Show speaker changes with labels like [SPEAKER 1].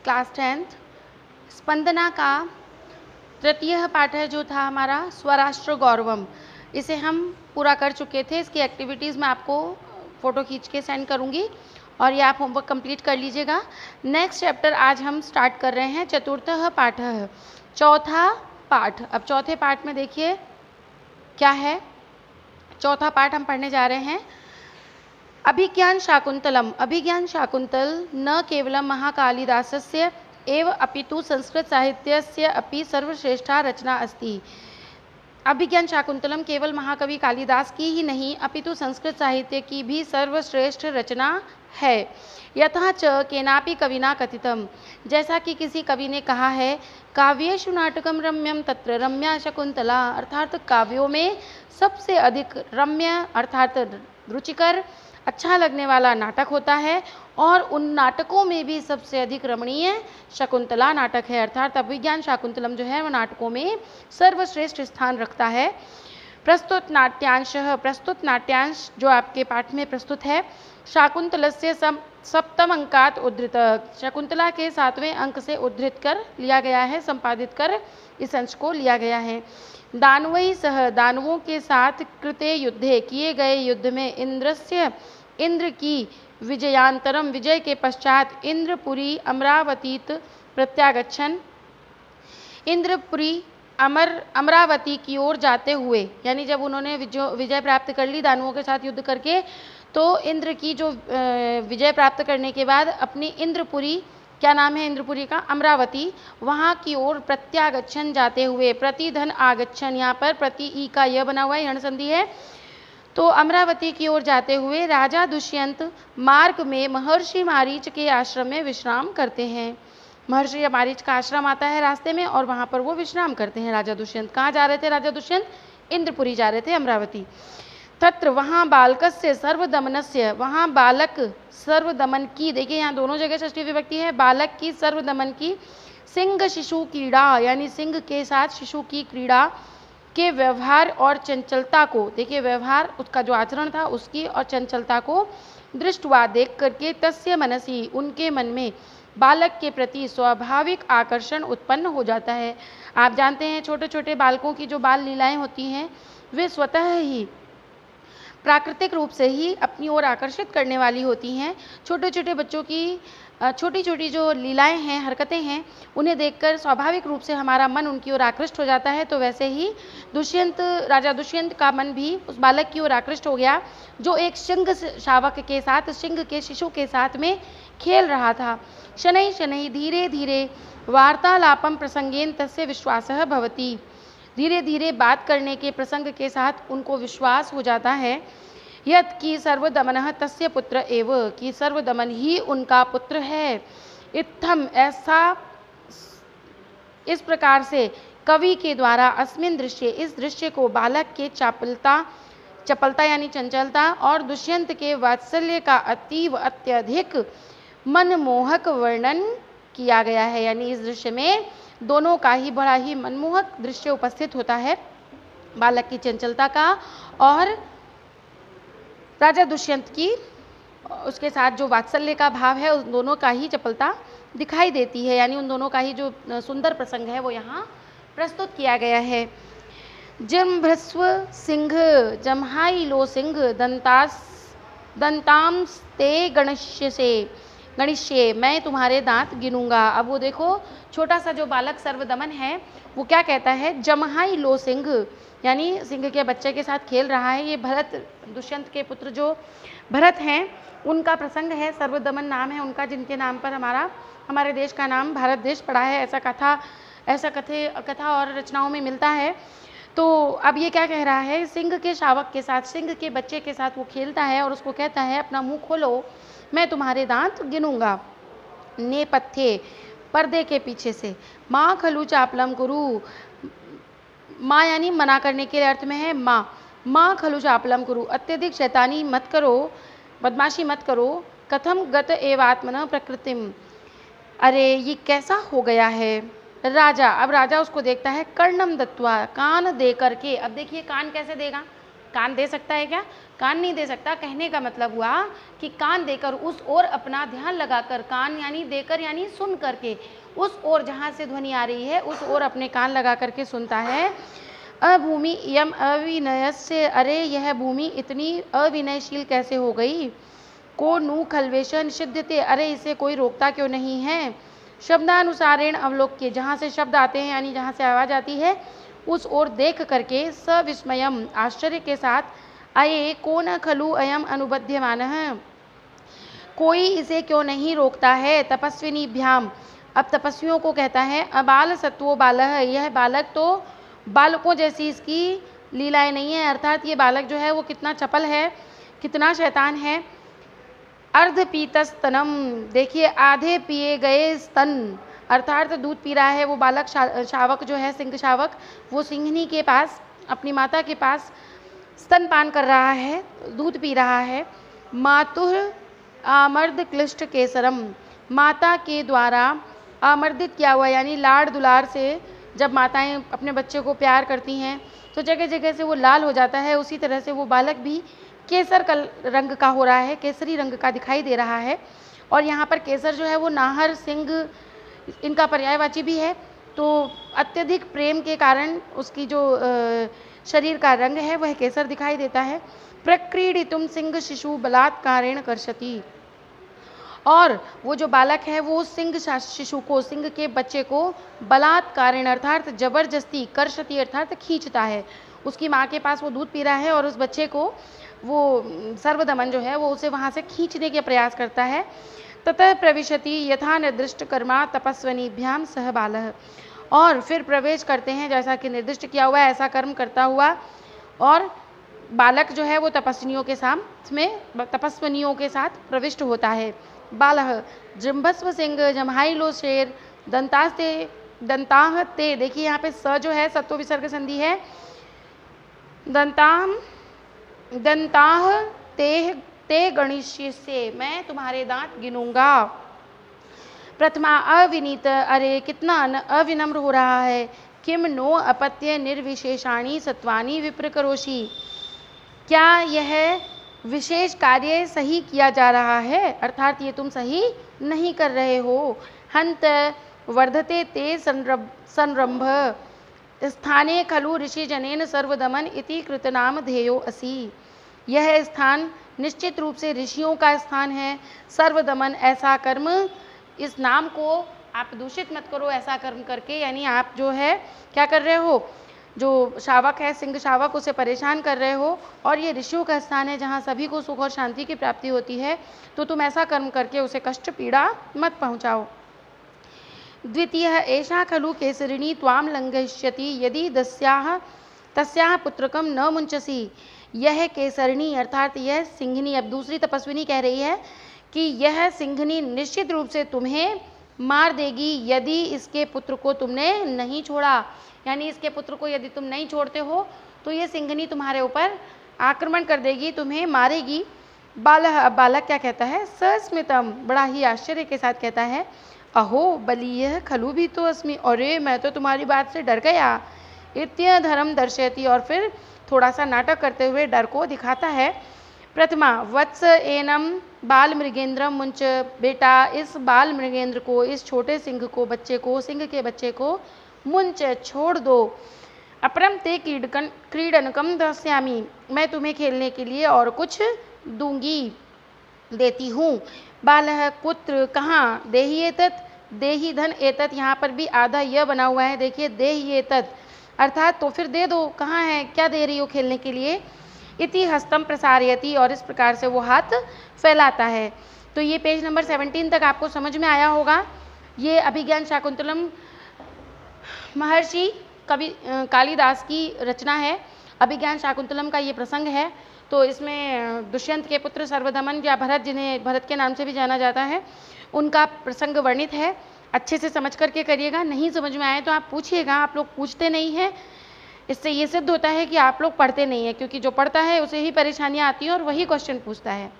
[SPEAKER 1] Class 10th Spandana का तृतीय पाठ है जो था हमारा स्वराष्ट्र गौरवम। इसे हम पूरा कर चुके थे। इसकी एक्टिविटीज़ मैं आपको फ़ोटो खींच के सेंड करूँगी और ये आप होमवर्क कंप्लीट कर लीजिएगा। नेक्स्ट चैप्टर आज हम स्टार्ट कर रहे हैं चतुर्थः पाठः, चौथा पाठ। अब चौथे पाठ में देखिए क्या है। चौथा पाठ हम पढ़ने जा रहे हैं अभिज्ञान शाकुंतलम। अभिज्ञान शाकुंतल न केवलं महाकालिदासस्य एव अपितु संस्कृत साहित्यस्य अपि सर्वश्रेष्ठा रचना अस्ति। अभिज्ञान शाकुंतलम केवल महाकवि कालिदास की ही नहीं अपितु संस्कृत साहित्य की भी सर्वश्रेष्ठ रचना है। यथा च केनापि कविना कथितम, जैसा कि किसी कवि ने कहा है, काव्येषु नाटकम रम्यम तत्र रम्या शकुंतला, अर्थात काव्यों में सबसे अधिक रम्य अर्थात रुचिकर अच्छा लगने वाला नाटक होता है और उन नाटकों में भी सबसे अधिक रमणीय शकुंतला नाटक है। अर्थात अभिज्ञान शाकुंतलम जो है वो नाटकों में सर्वश्रेष्ठ स्थान रखता है। प्रस्तुत नाट्यांश जो आपके पाठ में प्रस्तुत है, शाकुंतलस्य सप्तम अंकात उद्धृत, शकुंतला के 7वें अंक से उद्धृत कर लिया गया है, संपादित कर इस अंश को लिया गया है। दानवै सह, दानवों के साथ कृते युद्धे, किए गए युद्ध में इंद्र की विजयांतरम, विजय के पश्चात इंद्रपुरी अमरावतीत प्रत्यागच्छन, इंद्रपुरी अमरावती की ओर जाते हुए, यानी जब उन्होंने विजय प्राप्त कर ली दानवों के साथ युद्ध करके, तो इंद्र की जो विजय प्राप्त करने के बाद अपनी इंद्रपुरी, क्या नाम है इंद्रपुरी का, अमरावती, वहाँ की ओर प्रत्यागच्छन जाते हुए, प्रतिधन आगच्छन, यहाँ पर प्रति ई का यह बना हुआ है, यण संधि है, तो अमरावती की ओर जाते हुए राजा दुष्यंत मार्ग में महर्षि मारीच के आश्रम में विश्राम करते हैं। महर्षि मारीच का आश्रम आता है रास्ते में और वहाँ पर वो विश्राम करते हैं। राजा दुष्यंत कहाँ जा रहे थे? राजा दुष्यंत इंद्रपुरी जा रहे थे, अमरावती। तत्र वहाँ बालकस्य सर्वदमनस्य, वहाँ बालक सर्वदमन की, देखिए यहाँ दोनों जगह षष्ठी विभक्ति है, बालक की सर्वदमन की, सिंह शिशु क्रीड़ा, यानी सिंह के साथ शिशु की क्रीड़ा के व्यवहार और चंचलता को, देखिए व्यवहार उसका जो आचरण था उसकी और चंचलता को दृष्टवा देख करके, तस्य मनसी, उनके मन में बालक के प्रति स्वाभाविक आकर्षण उत्पन्न हो जाता है। आप जानते हैं छोटे छोटे बालकों की जो बाल लीलाएं होती हैं वे स्वतः ही प्राकृतिक रूप से ही अपनी ओर आकर्षित करने वाली होती हैं। छोटे छोटे बच्चों की छोटी छोटी जो लीलाएं हैं, हरकतें हैं, उन्हें देखकर स्वाभाविक रूप से हमारा मन उनकी ओर आकृष्ट हो जाता है। तो वैसे ही राजा दुष्यंत का मन भी उस बालक की ओर आकृष्ट हो गया जो एक सिंह शावक के साथ, सिंह के शिशु के साथ में खेल रहा था। शनै शनै धीरे धीरे वार्तालापम प्रसंगेन तस्य विश्वासः भवति, धीरे धीरे बात करने के प्रसंग के साथ उनको विश्वास हो जाता है। यत् कि सर्वदमनः तस्य पुत्र एव, कि सर्वदमन ही उनका पुत्र है। इत्थम, ऐसा, इस प्रकार से कवि के द्वारा अस्मिन दृश्य, इस दृश्य को बालक के चपलता यानी चंचलता और दुष्यंत के वात्सल्य का अतीव अत्यधिक मनमोहक वर्णन किया गया है। यानी इस दृश्य में दोनों का ही बड़ा ही मनमोहक दृश्य उपस्थित होता है, बालक की चंचलता का और राजा दुष्यंत की उसके साथ जो वात्सल्य का भाव है, उन दोनों का ही चपलता दिखाई देती है। यानी उन दोनों का ही जो सुंदर प्रसंग है वो यहाँ प्रस्तुत किया गया है। जम्भस्व सिंह जम्हाई लो सिंह दंतांस्ते गणिष्ये, मैं तुम्हारे दांत गिनूंगा। अब वो देखो छोटा सा जो बालक सर्वदमन है वो क्या कहता है, जमहाई लो सिंह, यानी सिंह के बच्चे के साथ खेल रहा है। ये भरत, दुष्यंत के पुत्र जो भरत हैं उनका प्रसंग है, सर्वदमन नाम है उनका, जिनके नाम पर हमारे देश का नाम भारत देश पड़ा है, ऐसा कथा और रचनाओं में मिलता है। तो अब ये क्या कह रहा है, सिंह के शावक के साथ, सिंह के बच्चे के साथ वो खेलता है और उसको कहता है अपना मुंह खोलो, मैं तुम्हारे दांत गिनूंगा। नेपथ्ये, पर्दे के पीछे से, माँ खलु चापलम गुरु, माँ यानी मना करने के अर्थ में है माँ खलु चापलम गुरु, अत्यधिक शैतानी मत करो, बदमाशी मत करो। कथम गत एवात्मन प्रकृतिम, अरे ये कैसा हो गया है। राजा, अब राजा उसको देखता है, कर्णम दत्वा, कान दे करके। अब देखिए कान कैसे देगा, कान दे सकता है क्या? कान नहीं दे सकता। कहने का मतलब हुआ कि कान देकर उस ओर अपना ध्यान लगाकर, कान यानी देकर यानी सुन करके, उस ओर जहाँ से ध्वनि आ रही है उस ओर अपने कान लगा करके सुनता है। अभूमि इयम अविनयस्य, अरे यह भूमि इतनी अविनयशील कैसे हो गई। को नु खलवेशन सिद्धते, अरे इसे कोई रोकता क्यों नहीं है। शब्दानुसारेण अवलोक्य, जहाँ से शब्द आते हैं यानी जहाँ से आवाज़ आती है उस ओर देख करके सविस्मयम, आश्चर्य के साथ, अये को न खलु अयम अनुबध्यमानः, कोई इसे क्यों नहीं रोकता है। तपस्विनीभ्याम, अब तपस्वियों को कहता है, अबाल सत्वो बालः, यह बालक तो बालकों जैसी इसकी लीलाएं नहीं है, अर्थात ये बालक जो है वो कितना चपल है, कितना शैतान है। अर्धपीतस्तनम, देखिए आधे पिए गए स्तन, अर्थात दूध पी रहा है वो बालक। शावक जो है, सिंह शावक, वो सिंहनी के पास, अपनी माता के पास स्तनपान कर रहा है, दूध पी रहा है। मातुः आमर्द क्लिष्ट केसरम, माता के द्वारा आमर्दित किया हुआ यानी लाड़ दुलार से जब माताएं अपने बच्चे को प्यार करती हैं तो जगह जगह से वो लाल हो जाता है, उसी तरह से वो बालक भी केसर का रंग का हो रहा है, केसरी रंग का दिखाई दे रहा है। और यहाँ पर केसर जो है वो नाहर, सिंह, इनका पर्यायवाची भी है। तो अत्यधिक प्रेम के कारण उसकी जो शरीर का रंग है वह केसर दिखाई देता है। प्रक्रीडितुम सिंह शिशु बलात्कारेण कर्षति, और वो जो बालक है वो सिंह शिशु को, सिंह के बच्चे को बलात्कारेण अर्थात जबरदस्ती, कर्षति अर्थात खींचता है। उसकी माँ के पास वो दूध पी रहा है और उस बच्चे को वो सर्वदमन जो है वो उसे वहाँ से खींचने के प्रयास करता है। ततः प्रविशति यथा निर्दिष्ट कर्मा तपस्वनीभ्याम सह बालः, और फिर प्रवेश करते हैं जैसा कि निर्दिष्ट किया हुआ है ऐसा कर्म करता हुआ, और बालक जो है वो तपस्विनियों के साथ में, तपस्विनियों के साथ प्रविष्ट होता है। बालः जृंभस्व सिंह जमहाई लो शेर दंतास्ते दंताह ते, देखिए यहाँ पे स जो है सत्व विसर्ग संधि है। दंताम दंताह ते गणिष्य से, मैं तुम्हारे दांत गिनूंगा। प्रथमा अविनीत, अरे कितना अविनम्र हो रहा है। किम नो अपत्य निर्विशेषाणी सत्वानी विप्रकरोषि, क्या यह विशेष कार्य सही किया जा रहा है, अर्थात ये तुम सही नहीं कर रहे हो। हंत वर्धते ते संरंभ स्थाने खलु ऋषि जनेन सर्वदमन इति कृतनाम ध्येयो असि, यह स्थान निश्चित रूप से ऋषियों का स्थान है। सर्वदमन, ऐसा कर्म, इस नाम को आप दूषित मत करो ऐसा कर्म करके, यानी आप जो है क्या कर रहे हो, जो शावक है, सिंह शावक, उसे परेशान कर रहे हो, और ये ऋषियों का स्थान है जहाँ सभी को सुख और शांति की प्राप्ति होती है, तो तुम ऐसा कर्म करके उसे कष्ट पीड़ा मत पहुँचाओ। द्वितीय एषा खलु केसरिणी त्वाम लंघयिष्यति यदि तस्याः पुत्रकम न मुंचसी, यह केसरिणी अर्थात यह सिंघनी, अब दूसरी तपस्विनी कह रही है कि यह सिंघनी निश्चित रूप से तुम्हें मार देगी यदि इसके पुत्र को तुमने नहीं छोड़ा, यानी इसके पुत्र को यदि तुम नहीं छोड़ते हो तो ये सिंघनी तुम्हारे ऊपर आक्रमण कर देगी, तुम्हें मारेगी। बालक क्या कहता है, सस्मितम, बड़ा ही आश्चर्य के साथ कहता है, अहो बलीय खलु भी तो अस्मि, अरे मैं तो तुम्हारी बात से डर गया। इत्य धर्म दर्शयति, और फिर थोड़ा सा नाटक करते हुए डर को दिखाता है। प्रथमा वत्स एनम बाल मृगेंद्रम मुंच, बेटा इस बाल मृगेंद्र को, इस छोटे सिंह को, बच्चे को, सिंह के बच्चे को मुंच छोड़ दो। अपरम ते क्रीडनकम दास्यामि, मैं तुम्हें खेलने के लिए और कुछ दूंगी, देती हूँ। बालः कुत्र, कहाँ, देही एतत्, देही धन एतत्, यहाँ पर भी आधा यह बना हुआ है, देखिए देही एतत् अर्थात तो फिर दे दो, कहाँ है, क्या दे रही हो खेलने के लिए। इति हस्तम प्रसारयति, और इस प्रकार से वो हाथ फैलाता है। तो ये पेज नंबर 17 तक आपको समझ में आया होगा। ये अभिज्ञान शाकुंतलम महर्षि कवि कालिदास की रचना है। अभिज्ञान शाकुंतलम का ये प्रसंग है। तो इसमें दुष्यंत के पुत्र सर्वदमन या भरत, जिन्हें भरत के नाम से भी जाना जाता है, उनका प्रसंग वर्णित है। अच्छे से समझ करके करिएगा, नहीं समझ में आए तो आप पूछिएगा, आप लोग पूछते नहीं हैं। इससे ये सिद्ध होता है कि आप लोग पढ़ते नहीं हैं, क्योंकि जो पढ़ता है उसे ही परेशानियाँ आती हैं और वही क्वेश्चन पूछता है।